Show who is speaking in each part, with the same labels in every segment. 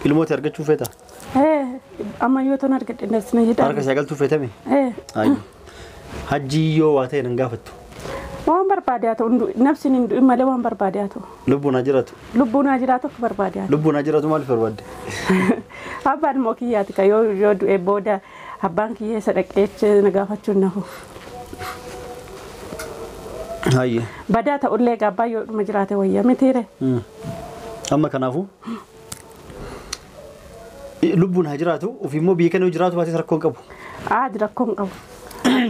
Speaker 1: ilmooti argachuu feeta
Speaker 2: amma yoo ta'an argadhe nasna jedha
Speaker 1: harka sagaltuu feetame ayyo hajji yoo waa ta'e nan gaafattu
Speaker 2: waan barbaade haa ta'u nafsin hin du'in malee waan barbaade haa ta'u
Speaker 1: lubbuun haa jiraatu
Speaker 2: akka barbaade haa ta'u
Speaker 1: lubbuun haa jiraatu maaliif barbaadde
Speaker 2: abbaan moo kiyyaati ka yoo du'e booda abbaan kiyyee sadaqeechi na gaafachuun nafu
Speaker 1: hayye
Speaker 2: badaa ta'ullee gaabbaa yoo dhuma jiraate wayya mitiire
Speaker 1: amma kanaafu lubbuun haa jiraatu ofimmoo biyya kana jiraatu baatee rakkoon qabu
Speaker 2: rakkoon qabu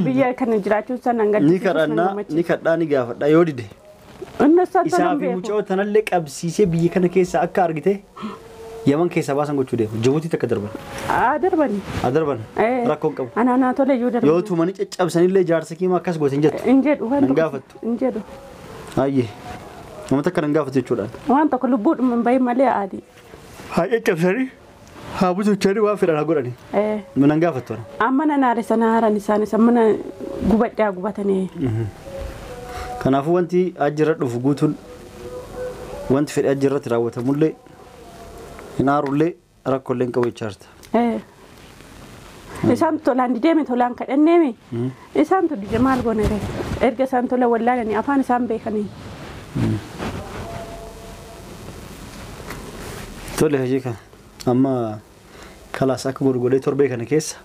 Speaker 2: biyya kana jiraachuu sanan galchi
Speaker 1: ni kadhaa ni gaafadha yoo dide isaa fi mucoo tanallee qabsiisee biyya kana keessa akka argite yaman keessa baasan gochuu deemu Jibuutii takka darban rakkoon qabu
Speaker 2: anaa tole yoo darban
Speaker 1: yoo tumanii caccabsanillee jaarsa kiima akkas goote hin jedhu nan gaafattu hayyee nama takka nan gaafatu jechuudhaan
Speaker 2: waan tokko lubbuudhuma hin bahin malee aadii
Speaker 1: haa caccabsanii haa butuchanii waan fedhan haa godhani nan gaafattu
Speaker 2: amma nan aare sana haaran isaanis amma na gubadhaa gubatanii
Speaker 1: kanaafuu wanti ajjirra dhufu guutuun wanti fedhe ajjirratti raawwatamullee hin aarullee rakkoollee hin qabu jechaarta isaan tolaan dideeme tolaan kadhanneemi isaan tu dide maal goone erga isaan tola wallaalanii afaan isaan beekanii tole hajii kan amma kalaas akka gurgulee torbee kana keessa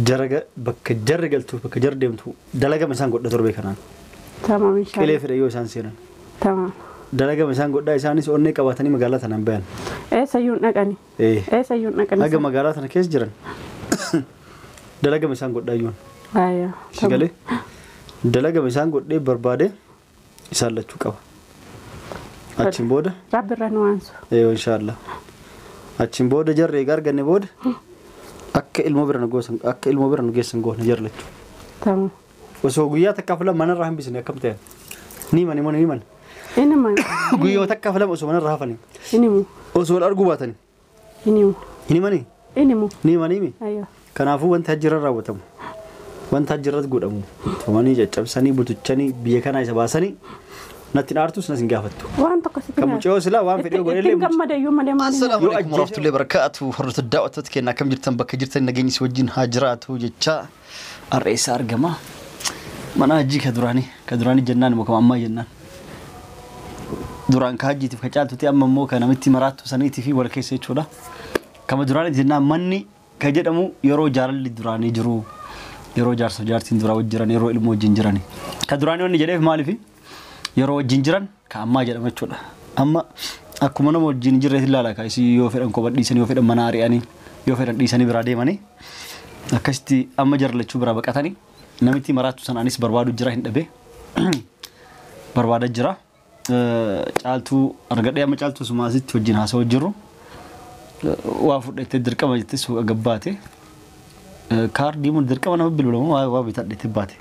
Speaker 1: jaraga bakka jarri galtu bakka jar deemtu dalagama isaan godha torbee kanaan
Speaker 2: tamam inshallah
Speaker 1: qilee fedhe yoo isaan seenan
Speaker 2: tamam
Speaker 1: dalagama isaan godha isaanis onnee qabatanii magaalaa tanaan bayan
Speaker 2: sayyuun dhaqani sayyuun dhaqani
Speaker 1: aga magaalaa tana keessa jiran dalagama isaan godha iyyuun
Speaker 2: ayya
Speaker 1: sigalee dalagama isaan godhee barbaade isaan lachuu qaba achin booda
Speaker 2: rabbirra nuwaansu
Speaker 1: inshallah achin booda jarree garganne booda akka ilmoo bira nu geessan goona jarlachu
Speaker 2: tamam
Speaker 1: osoo guyyaa takka filan manarraa hambisne akkam ta'e ni man
Speaker 2: inuma
Speaker 1: guyyaa takka filan osoo manarraa hafani
Speaker 2: inimu
Speaker 1: osoo wal arguu baatani inimani ni manimi
Speaker 2: ayyo
Speaker 1: kanaafuu wanti hajjirra raawwatamu wanti hajjirratti godhamu tumanii caccabsanii butuchanii biyya kana isa baasanii natti aartus nasin gaafattu
Speaker 2: waan tokko sitti
Speaker 1: kamucoo sila waan fedhee godhelee
Speaker 2: gammadayyuu malee maali
Speaker 1: assalamu alaykum warahmatullahi wabarakatuh horratu daawwattoota keenya akkam jirtan bakka jirtan nageenyi si wajjin haa jiraatu jecha arreessa argama mana hajii ka duraanii jennaan immoo kama ammaa jennaan duraan ka hajiitiif ka caaltuuti amma immoo ka namitti maraattu saniitii fi wal keessa jechuudha kama duraanii jennaan manni ka jedhamu yeroo jaalalli duraanii jiru yeroo jaarsa jaartiin duraa wajjiran yeroo ilmoo wajjin jirani ka duraanii wanni jedheef maaliif yeroo wajjin jiran ka ammaa jedhama jechuudha amma akkuma nama wajjin jirreet ilaala ka isii yoo fedhan kophaa dhiisanii yoo fedhan mana ari'anii yoo fedhan dhiisanii biraa deemanii akkasitti amma jarlachuu biraa baqatanii namitti maraattu sanaanis barbaadu jira hin dhabe barbaada jira caaltuu argadhee amma caaltuu sumaasitti wajjin haasa'u jirru waa fudhattee dirqama jettee suuqa gabbaate kaardii mun dirqama nama bilbilamu waa bitadheetti baate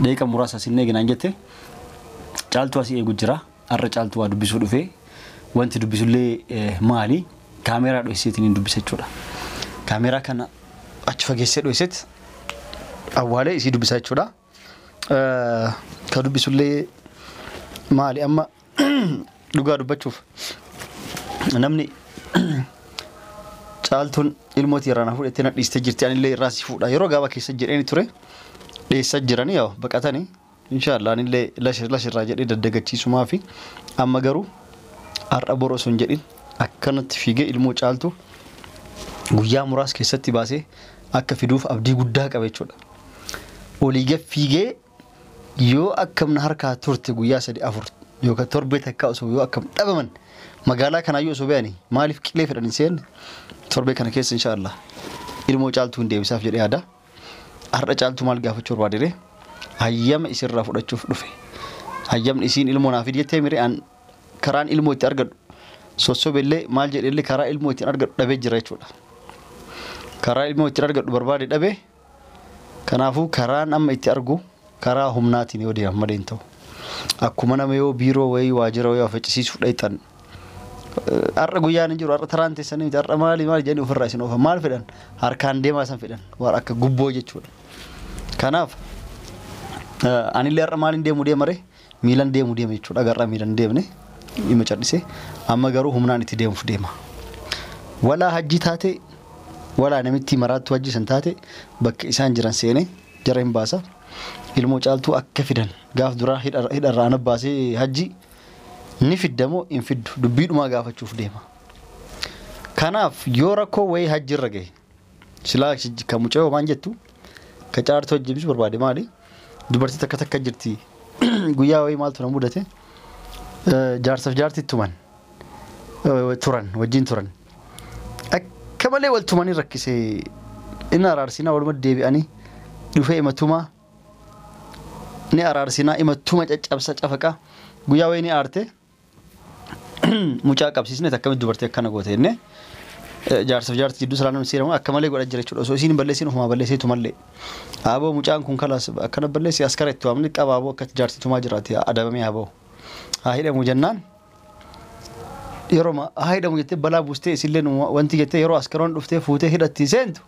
Speaker 1: deeqa muraasa sinnee ginaan jette caaltuu asii eegu jira har'a caaltuu waa dubbisuu dhufee wanti dubbisullee maali kaameeraa dho'iseetiin hin dubbisa jechuudha kaameeraa kana achi fageessee dho'iseet awwaalee isii dubbisa jechuudha ka dubbisullee maali amma dhugaa dubbachuuf namni caaltuun ilmooti irraa fudhattee na dhiistee jirti anillee irraa si fuudha yeroo gaabaa keessa jedheeni ture dhiyeessaa jiranii yoo baqatanii inshallah anillee lashirraa jedhee daddagachiisumaa fi amma garuu har'a boroo sun jedhin akkanatti fiigee ilmoo caaltu guyyaa muraas keessatti baasee akka fiduuf abdii guddaa qaba jechuudha olii gad fiigee yoo akkamna harkaa turte guyyaa 3-4 yookaan torbee takka osoo yoo akkam dhabaman magaalaa kanaayyuu osoo beeyanii maaliif qilee fedhan hin seenne torbee kana keessa inshallah ilmoo caaltuu hin deebisaaf jedhee yaada har'a caaltuu maal gaafachuu barbaadere hayyama isirraa fudhachuuf dhufe hayyamni isiin ilmoo naaf jettee mire an karaan ilmoo itti argadhu sossobellee maal jedhellee karaa ilmoo itti argadhu dhabee jira jechuudha karaa ilmoo itti argadhu barbaade dhabee kanaafuu karaan amma itti argu karaa humnaatiin yoo deeman maleen ta'u akkuma nama yoo biiroo wayii waajjira wayii afacisiisuu dhayxan har'a guyyaan hin jiru har'a taraan teessanii miti har'a maali jedhanii ofirraa isin oofa maal fedhan harkaan deemaa san fedhan waan akka gubboo jechuudha kanaaf anillee har'a maaliin deemu deemare miilan deemu deeme jechuudha garraa miilan deemne ima cal'ise amma garuu humnaan itti deemuuf deema walaa hajji taate walaa namitti maraattu hajji san taate bakka isaan jiran seenee jara hin baasa ilmoo caaltuu akka fidan gaaf duraa hidharraan abbaasee hajji ni fiddamoo hin fiddu dubbiidhumaa gaafachuuf deema kanaaf yoo rakkoo wayii hajji irra gahe silaa kan mucayoo maan jettu ka caartuu hojjebisu barbaade maali dubartii takka takka jirti guyyaa wayii maaltu na mudate jaarsaaf jaartii turan wajjin turan akka malee wal tumanii rakkisee inni araarsinaa waluma deebi'anii dhufee imatumaa ni araarsinaa imatuma caccabsa cafaqa guyyaa wayii ni aarte mucaa qabsiisne takkamit dubartii akkana goote jenne jaarsaaf jaartii jidduu salaanaan seeramu akka malee godha jira jechuudha osoo isiin balleessiin ofuma balleessitu mallee aboo mucaan kun kalaas akkana balleessi askara itti waamni qaba aboo akkatti jaartii tumaa jiraate adabamee aboo haa hidhamu jennaan yeroo haa hidhamu jettee balaa buustee isilleen wanti jettee yeroo askaroon dhuftee fuutee hidhatti seentu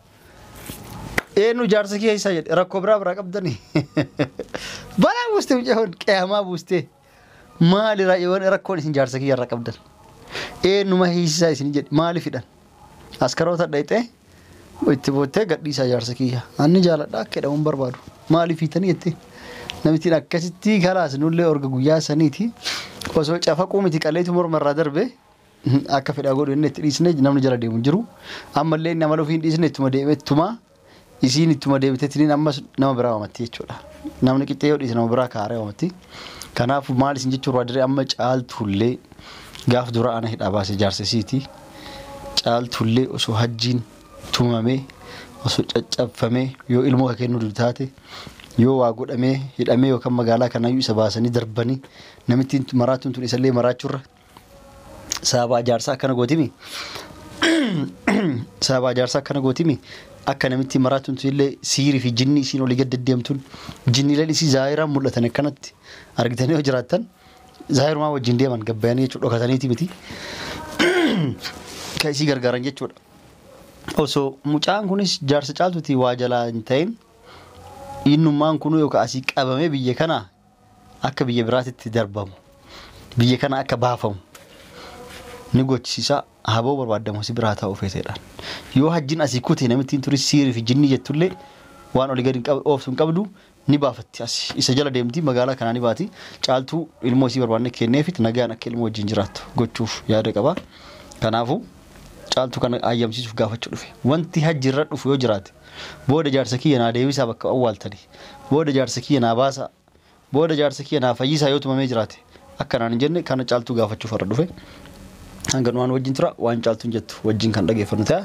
Speaker 1: eenyu jaarsa kee isa jedhe rakkoo biraa qabdanii balaa buustee mucaan qeeyamaa buustee maali rakkoon isin jaarsa kee irra qabdan eenyuma hiisisaa isin jedhe maali fidhan askaroota dhayxee itti boottee gadhiisaa jaarsa kiyya anni jaaladha akka jedhamuun barbaadu maaliif hiitanii jettee namittiin akkasitti kalaas nullee orga guyyaa saniiti osoo cafaquu miti qaleetu mormarraa darbe akka fedhaa godhu inni itti dhiisne namni jala deemu jiru ammallee inni amala ofiin dhiisne ittuma deemettuma isiin ittuma deebiteetiin ammas nama biraa waamatti jechuudha namni qixxee yoo dhiise nama biraa kaaree waamatti kanaaf maal isin jechuun waa diree amma caaltullee gaaf dura ana hidhaa baase jaarsisiiti caaltullee osoo hajjiin tumamee osoo caccabfamee yoo ilmoo ka kennu taate yoo waa godhamee hidhamee yookaan magaalaa kanayyuu isa baasanii darbanii namittiin maraatuun tun isallee maraachuurra sababa jaarsaa akkana gootimi sababa jaarsaa akkana gootimi akka namittiin maraatuun tun illee siirii fi jinni isiin olii gad deddeemtuun jinniileen isii zaahiraan mul'atan akkanatti argitanii yoo jiraattan zaahirumaa wajjin deeman gabbayanii jechuudha dhokataniiti miti kan isii gargaaran jechuudha osoo mucaan kunis jaarsa caaltuuti waa jalaa hin ta'in innummaan kun yookaan asii qabamee biyya kana akka biyya biraatitti darbamu biyya kana akka baafamu ni gochisiisa haboo barbaadamu si biraa ta'uu feeteedhaan yoo hajjiin asii kutee namittiin turis siirii fi jinni jettullee waan olii gadi ooftuun qabdu ni baafatti as isa jala deemti magaalaa kanaa ni baati caaltuu ilmoo isii barbaadne kenneefit nagaan akka ilmoo wajjin jiraattu gochuuf yaada qaba kanaafuu caaltuu kana ayyamsiisuuf gaafachuu dhufe wanti hajji irra dhufu yoo jiraate booda jaarsa kiyya naa deebisaa bakka awwaaltanii booda jaarsa kiyya naa baasaa booda jaarsa kiyya naa fayyisaa yoo tumamee jiraate akkanaan hin jenne kana caaltuu gaafachuuf irra dhufe hangan waan wajjin tura waan caaltuun jettu wajjin kan dhageeffannu ta'a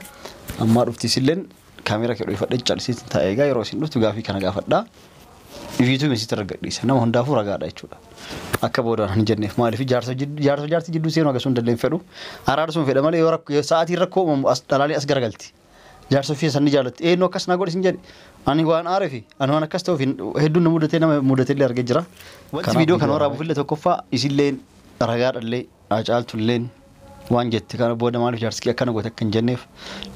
Speaker 1: ammaa dhuftisilleen kaameera kee dhoofadhe calisiitti taa'ee egaa yeroo isin dhuftu gaafii kana gaafadhaa ifiituu misitti ragadhiisa nama hundaafuu ragaadha jechuudha akka boodaan hin jenneef maaliif jaarsa jidduu seenuu akkasumas dalleen fedhu araarsuun fedha malee yoo sa'aatii rakkoo uumamu dhalaalee as garagalti jaarsa ofii sanni jaallatti eenyu akkas naa godhe isin jedhe ani waan aareefi ani waan akkas ta'uuf hedduun na mudatee nama mudateellee argee jira wanti viidiyoo kana waraabuufillee tokkoffaa isilleen ragaadhallee caaltulleen waan jette kana booda maaliif jaarsi akkana goote akka hin jenneef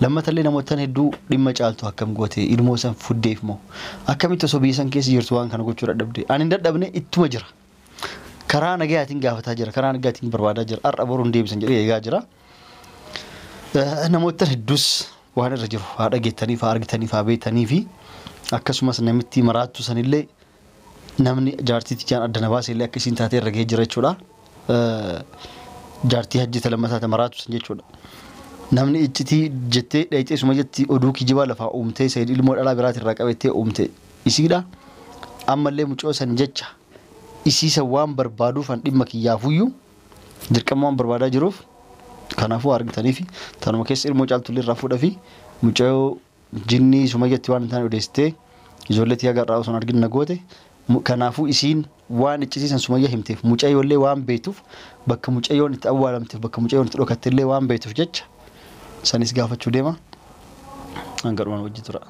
Speaker 1: lammatallee namoota hedduu dhimma caaltu akkam goote ilmoo san fuddeef moo akkamitti osoo biyya san keessa jirtu waan kana gochuu dadhabde ani hin dadhabne ittuma jira karaa nagayaatiin gaafataa jira karaa nagayaatiin barbaadaa jira har'a boruun deebisan jedhee eegaa jira namoota hedduus waan irra jiru haa dhageettaniif haa argitaniif haa beektanii fi akkasumas namitti maraattu sanillee namni jaartiitti jaan adda nabaas illee akka isiin taatee irra gahee jira jechuudha jaartii hajjita lammataa maraatu san jechuudha namni iccitii jettee dhayxee suma jetti oduu kijibaa lafaa uumtee sayid ilmoo dhalaa biraati irraa qabettee uumte isiidha ammallee mucoo san jecha isiisa waan barbaaduufan dhimma kiyyaafuyyuu dirqama waan barbaadaa jiruuf kanaafuu argitaniif tanuma keessa ilmoo caaltullee irraa fuudha fi mucoo jinnii suma jetti waan tan odeessitee ijoolleetii agarraa osoo argin nagoote kanaafuu isiin waan iccisiisan sumayya himteef mucayyollee waan beektuuf bakka mucayyoon itti awwaalamteef bakka mucayyoon itti dhokatteellee waan beektuuf jecha sanis gaafachuu deema hanga dhumaan wajji tura.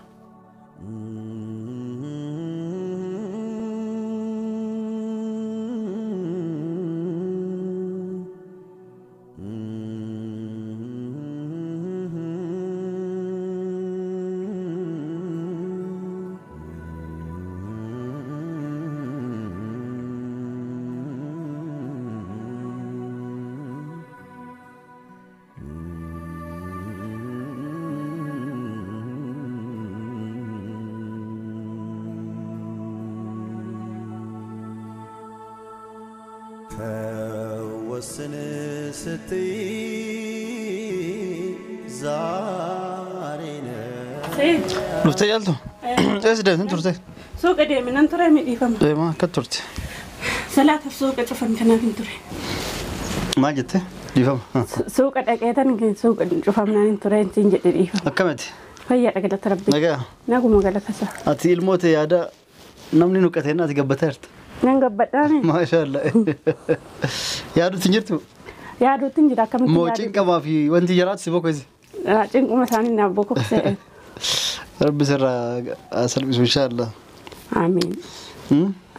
Speaker 1: ستي زارينا لفتي جالتو ايش ده انت ترتي
Speaker 2: سوق دي من انت رامي يفهم
Speaker 1: اي ما كترت
Speaker 2: صلاة السوق تفهم كنا انت
Speaker 1: ما جت يفهم
Speaker 2: سوق دقيتن سوق تفهمنا انت انت جدي يفهم
Speaker 1: اكمت
Speaker 2: فيا دقل تربي
Speaker 1: نجا
Speaker 2: نغو مغلا كسا
Speaker 1: اتي الموت يا دا نمني نقتنا تغبترت
Speaker 2: نغبداني
Speaker 1: ما شاء الله يا دو تنجرتو
Speaker 2: يا دو تنجرا كم
Speaker 1: موچين كما في وانت جرات سيبوك زي
Speaker 2: راجين قوم ثاني نبوكو سي
Speaker 1: رب سر اسلم ان شاء الله
Speaker 2: امين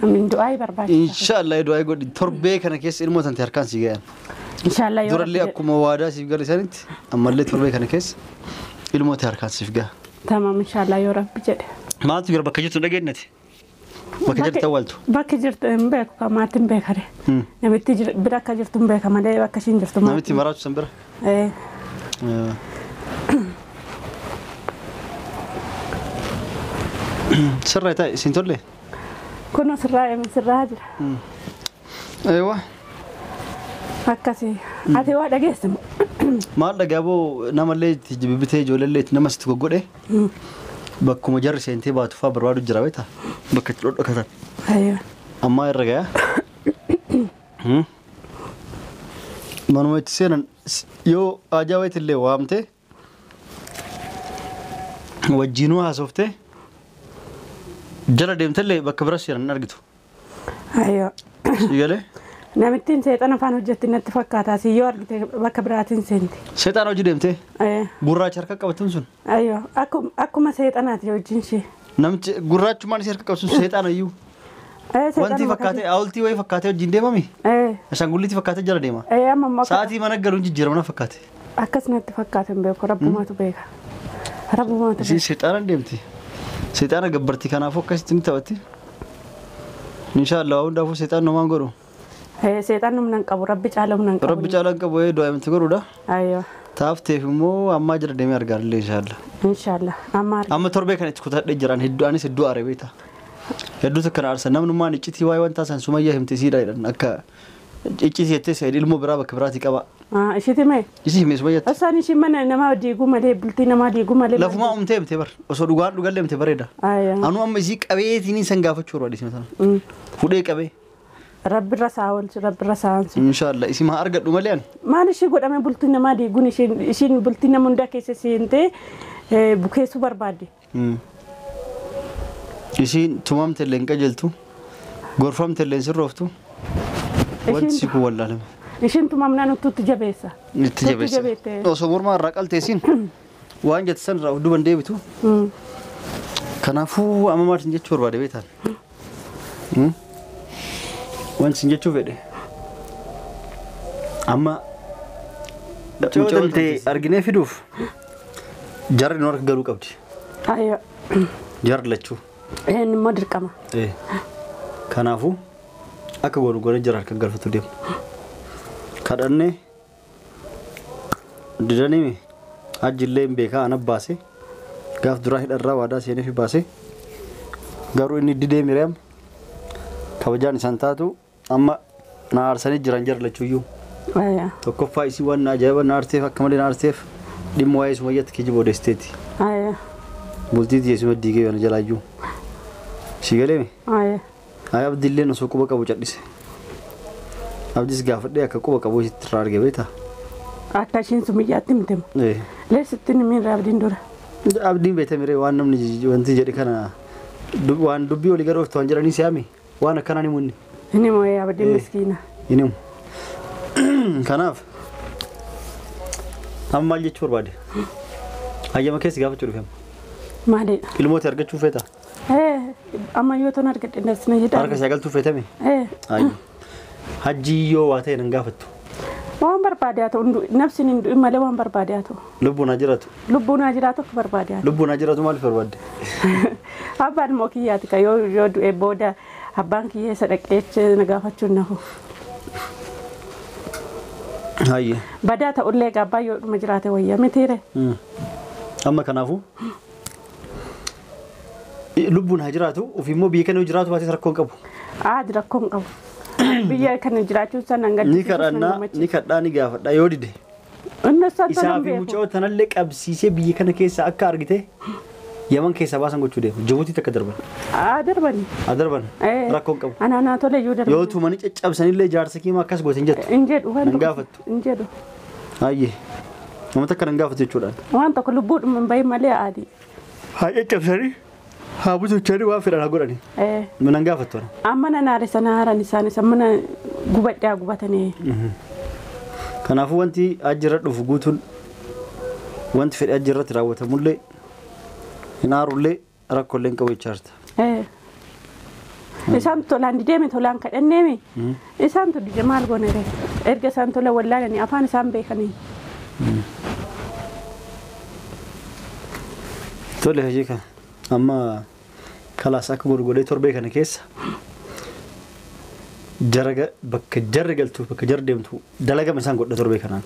Speaker 2: امين دعاء برباش
Speaker 1: ان شاء الله دعاء قد تربي كان كيس الموت انت اركان سيغان
Speaker 2: ان شاء الله
Speaker 1: دور اللي اكو موادا سيغال سنت اما اللي تربي كان كيس الموت اركان سيفغا
Speaker 2: تمام ان شاء الله يا رب جد
Speaker 1: ما تغير بكجت دغنتي بكجت تولتو
Speaker 2: بكجت امبك كما تمبك هره نمتي بركه جرت امبك ما دي بكشين جرت ما
Speaker 1: نمتي مرات سمبر
Speaker 2: ايه
Speaker 1: سريتا سنتولي
Speaker 2: كنا سراي من سراجر
Speaker 1: ايوه
Speaker 2: هكاسي هاتي وادا جسم
Speaker 1: ما دغابو نمالي تجبيبتي جوللت نمست غوغودي بكم جر سنتي باتو فبروادو جراويتا بكت دودو كتا
Speaker 2: ايوه
Speaker 1: اما يرغا منويت سنن يو اجاويت اللي وامته وجينو هاسوفته جرى ديمتلي بكبرس يرن ارغتو
Speaker 2: ايوه
Speaker 1: يله
Speaker 2: نمتين سيطان فانو جت نتفكاتا سي يو ارغتي بكبراتين سنتي
Speaker 1: سيطان وجي ديمته
Speaker 2: ايه
Speaker 1: غورا چركا قبتن سن
Speaker 2: ايوه اكو ما سيطانات يوجينشي
Speaker 1: نمت غوراچ مان شركا قبتن سيطان ايو
Speaker 2: ايه سيطان
Speaker 1: وانتي فكاته اولتي وي فكاته جيندي مامي
Speaker 2: ايه
Speaker 1: عشان قولتي فكاته جرى ديما
Speaker 2: ايه اما
Speaker 1: ساعتي ما نغرون جيرمنا فكاته
Speaker 2: اكس نتفكاتن بك رب ما تبيك رب ما تبيك
Speaker 1: سي سيطان ديمتي سيطان غبرتي كان فوكس تنتوتي ان شاء الله وندافو سيطان نو مانغورو
Speaker 2: هي سيطان من قبو ربي تعالى من قبو
Speaker 1: ربي تعالى قبو يدو امت غرودا
Speaker 2: ايوه
Speaker 1: تافتي فمو اما جر ديمي ارغار ان شاء الله
Speaker 2: ان شاء الله اما
Speaker 1: تربي كانت كوتا دجران هدو اني سدو عربيتا هدو تكن ارسن نمن ما نچتي واي وانتا سن سميه همتي سيدا يدن اكا اچتي يتي سيد المو برا بكبراتي قبا
Speaker 2: اشتي مي
Speaker 1: يسي مي سميه
Speaker 2: اساني شي من نما ديغو مالي بلتي نما ديغو مالي
Speaker 1: لفما امتي بتبر اسو دوغان دوغل امتي بريدا
Speaker 2: ايوه
Speaker 1: انو ام زي قبيتي ني سنغافچو ودي مثلا فودي قبي
Speaker 2: رب الرساول رب الرساول
Speaker 1: ان شاء الله اسمها ارغدو مليان
Speaker 2: ما نشي غدام بلتي نما ديغو شين بلتي نما ندكيس سينتي بوكيسو بربادي
Speaker 1: يسين تمامت اللي انقجلتو غرفمت اللي سروفتو وانتسيكو والله
Speaker 2: يشين تمامنا نتو تجبيسا
Speaker 1: او سمور ما رقلتي سين وانجت سنرا ودبن ديبتو كنافو امامات نجچ وربا دبيتال وانس نجچو فدي اما تشودنتي ارغني فيدوف جار نورك غرو قبدي
Speaker 2: ايوه
Speaker 1: جار لچو
Speaker 2: ان مدرقما
Speaker 1: كنافو اكا غورو غور جرار كغرفتو ديم كدني ددني اجلين بيكا انا باسي غاف درا هدرا وادا سيني في باسي غارو اني ديدي مريم كوجان سانتاتو اما نار سني جران جر لچويو
Speaker 2: ايوه
Speaker 1: تو كفايسي وانا جايبا نارتيف كمالي نارتيف دي مويس مويت كيجبو دستيتي
Speaker 2: ايوه
Speaker 1: بولتي دي اسمه ديغي وانا جلاجو شيغليمي
Speaker 2: ايوه
Speaker 1: اي عبد الله نسوكو بقى بوجديس عبديس غافدي اكو بقى بو ترارغ بيتا
Speaker 2: اتاشين سمياتم تم
Speaker 1: ايه
Speaker 2: ليس تن من رابدين دور
Speaker 1: عبدين بيتا ميري وانم نجي وانت جدي كان وان دبيو لغروف تونجراني سيامي وانا كانني مني
Speaker 2: اني مو يا عبد مسكينه
Speaker 1: ينم كناف اما جي تشور هيا ما كيس غافچو فهم
Speaker 2: ما دي
Speaker 1: الموت يرغچو فيتا
Speaker 2: اما يوتون ارغد الناس نيدا
Speaker 1: ارغ سيغلتو فيتامي اي حجيو واتين غافتو
Speaker 2: وان بربادياتو نفسي ندو مالي وان بربادياتو
Speaker 1: لبونا جراتو
Speaker 2: بربادياتو
Speaker 1: لبونا جراتو مال فرود
Speaker 2: ابان موكياتك يو دو بودا abanki sadaqeech nagaafachuun nahu
Speaker 1: hayye
Speaker 2: badata ulle gabbayo duma jiraate wayya mitire
Speaker 1: amma kanafu lubbun hajiratu ufimo biikano jiratu baati rakkon qabu
Speaker 2: rakkoon qabu biyya kana jiraachuu sana
Speaker 1: ni kadhaa ni gaafadha yoo dide isaa fi mucoo tanallee qabsiisee biyya kana keessa akka argite yaman keessa baasan gochuu deemu Jibuutii takka darban rakkoon qabu
Speaker 2: ana tole yoo darban
Speaker 1: yoo tumani caccabsanillee jaarsa kiima akkas gootin jettu
Speaker 2: hin jedhu
Speaker 1: nan gaafattu ayyee nama takka nan gaafatu jechuudha
Speaker 2: waan tokko lubbuudhuma hin bahin malee aadii
Speaker 1: haa caccabsanii haa butuchanii waan fedhan haa godhani nan gaafattu
Speaker 2: amma nan aare sana haaran isaanis mana gubadhaa gubatanii
Speaker 1: kanaafuu wanti ajjirra dhufu guutuun wanti fedhe ajjirratti raawwatamullee hin aarullee rakkoollee hin qabu jechaarta isaan tolaan dideeme tolaan kadhanneeme isaan tu dide maal goonere erga isaan tola wallaananii afaan isaan beekanii tole hojii kan amma kalaas akka godhee torbee kana keessa jaraga bakka jarri galtu bakka jarri deemtu dalagama isaan godha torbee kanaan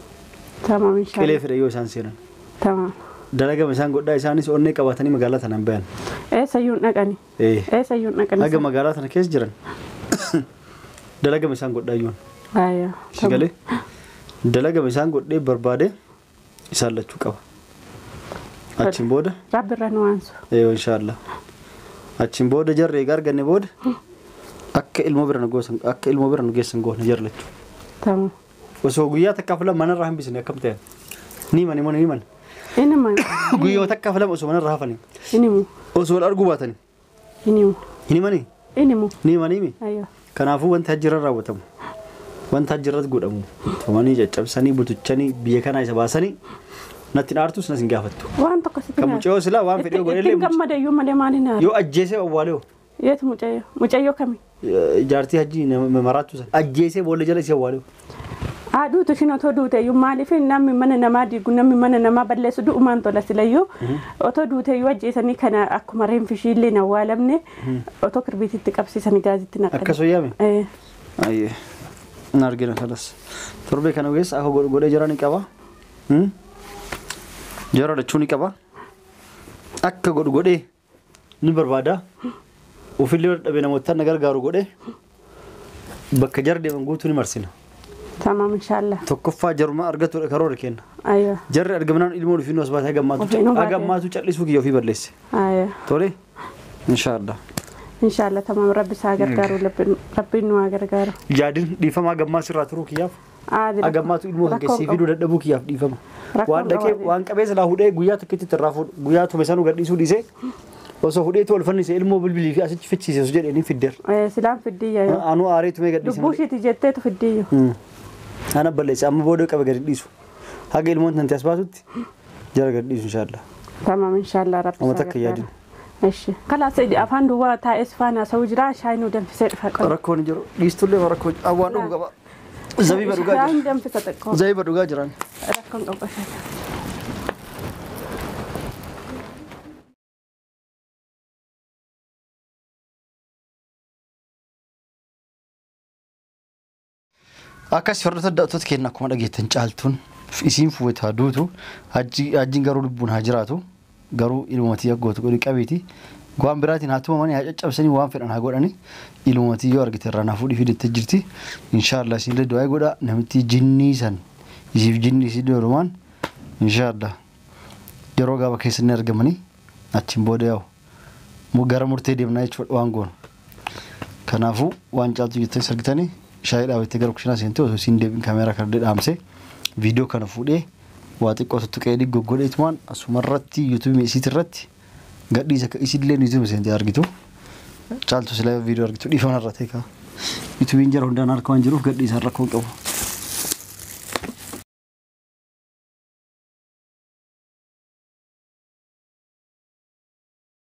Speaker 2: tamam inshallah
Speaker 1: qilee fedhe yoo isaan seenan
Speaker 2: tamam
Speaker 1: dalagama isaan godha isaanis onnee qabatanii magaalaa tanaan bayan
Speaker 2: sayyuun dhaqani sayyuun dhaqani
Speaker 1: aga magaalaa tana keessa jiran dalagama isaan godha iyyuun
Speaker 2: ayya
Speaker 1: sigalee dalagama isaan godhee barbaade isaan lachuu qaba achiin booda
Speaker 2: rabbirra nuwaansu
Speaker 1: inshallah achiin booda jarri garganne booda akka ilmoo bira nu geessan goona jarlachu
Speaker 2: tamam
Speaker 1: osoo guyyaa takka afla mana irraa hambisne akkam ta'e ni man guyyaa takka afla osoo mana irraa hafani osoo argu baatani ni mani
Speaker 2: ayyo
Speaker 1: kanaafuu wanti hajjirra raawwatamu wanti hajjirra godhamu tomanii caccabsanii butuchanii biyya kana isa baasanii natti dhaartus nas hin gaafattu
Speaker 2: waan tokko sitti
Speaker 1: kan mucoo sila waan fedhee godhelee
Speaker 2: gammadayyuu malee maaliin
Speaker 1: yoo ajjeese awwaaleo
Speaker 2: yeet mucayyoo kami
Speaker 1: jaartii hajji maraattu san ajjeese boolla jala isii awwaaleo
Speaker 2: duutu shin otoo duuteyyuu maaliif namni mana namaa diigu namni mana namaa balleessu du'umaan tola silayyuu otoo duuteyyuu ajjeesanii kana akkuma reenfishiillee hin awwaalamne otoo kirbiititti qabsiisanii gaazitti naqan
Speaker 1: akkasoo yaame ayyee hin argina kanas torbee kana keessa akka godhee jira ni qaba jara lachuu ni qaba akka godhee ni barbaada ufillee dhabee namoota na gargaaru godhee bakka jar deeman guutuu ni marsina
Speaker 2: tamam inshallah
Speaker 1: tokkoffaa jaruma argatu karoora kenna
Speaker 2: ayya
Speaker 1: jarri argamnaan ilmoo dhufiinu as baatee gammaatu callisuu kiyya ofii balleesse
Speaker 2: ayya
Speaker 1: tole inshallah
Speaker 2: tamam rabbi isaa gargaaru rabbiin nu gargaaru
Speaker 1: yaadin dhiifamaa gammaa sirraa turuu kiyyaaf agammaatu ilmoo kan keessii fiduu dadhabuu kiyyaaf dhiifama waan qabeessa laa hudhee guyyaa tokkitti irraa fuudhu guyyaa tume sanuu gadhiisuu dhiisee osoo hudheetu ol fannise ilmoo bilbilii fi asitti fichisiise osoo jedhanii fiddeer
Speaker 2: silaan fiddiyya
Speaker 1: anuu aarii tumee gadhiise
Speaker 2: dubbuushiiti jetteetu fiddiyyo
Speaker 1: ana balleesse amma booda qabe gadi dhiisu haga ilmoon tanti as baasutti jara gadi dhiisu inshallah
Speaker 2: tamam inshallah rabbi
Speaker 1: amma takka yaadin
Speaker 2: እሺ ከላስ አፋን ዱዋ ታኤስ ፋና ሰው ጅራ ሻይኑ ደንፍሰ ፈቀ
Speaker 1: ረኮን ጅሮ ዲስቱለ ረኮ አዋን ዱጋ ዘቢበ ዱጋ
Speaker 2: ሻይን ደንፍሰ ተቀ
Speaker 1: ዘቢበ ዱጋ ጅራን
Speaker 2: ረኮን ቆቆሻ
Speaker 1: አካስ ፈርተ ዳውቶት ከና ኮማ ደገተን ጫልቱን ኢሲን ፉታ ዱቱ አጂን ገሩ ልቡን ሀጅራቱ garu ilmooti yaggootu godhi qabeeti waan biraatiin haa tumamanii haa caccabsanii waan fedhan haa godhani ilmooti yoo argite irraa naafuu dhifidetti jirti inshallah isinillee du'aa godha namitti jinnii san isiif jinnii si doorumaan inshallah yeroo gaaba keessatti argamanii achiin booda yaa'u gara murtee deemnaa jechuudha waan goonu kanaafuu waan caaltu jettee argitanii shaayii dhaabattee gara kushinaa seentee osoo isin deebiin kaameeraa kana dhaamsee viidiyoo kana fuudhee waati qotutu qeedi goggodeetumaan asumarratti YouTube isiitirratti gadhiisa ka isillee YouTube seentee argitu caaltu sila viidiyoo argitu dhiifama irratti ka YouTube jara hundaan harka waan jiruuf gadhiisa rakkoo qabu